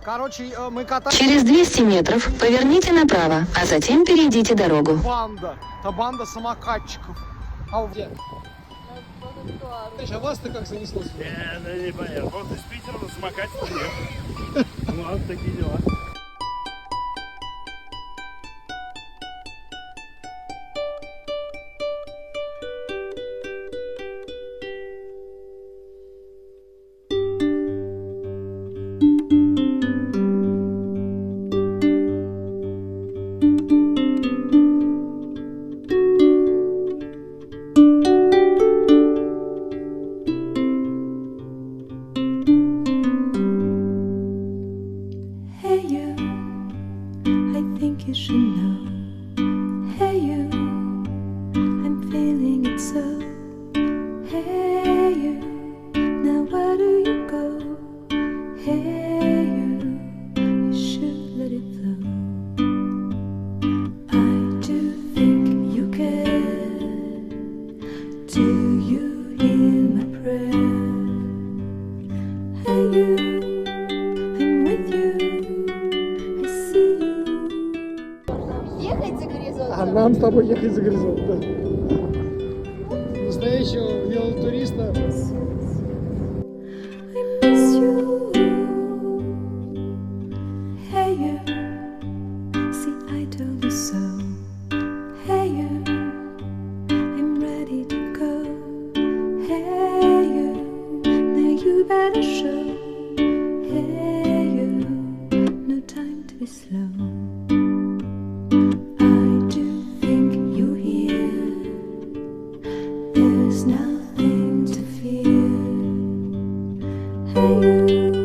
Короче, мы катаемся. Через 200 метров поверните направо, а затем перейдите дорогу. Банда. Это банда самокатчиков. А где? А вас-то как занесло сюда? Не понятно. Вот из Питера на самокате приехал. Ну, вот такие дела. You should know. Hey you, I'm feeling it so. Hey you, now where do you go? Hey you, you should let it flow. I do think you care. Do you hear my prayer? Hey you, I'm with you. I see you. Ехать за горизонт? А нам с тобой ехать за горизонт, да. Настоящего велотуриста. I miss you. Hey you, see I told you so. Hey you, I'm ready to go. Hey you, now you better show. Hey you, no time to be slow. There's nothing to fear. Hey you.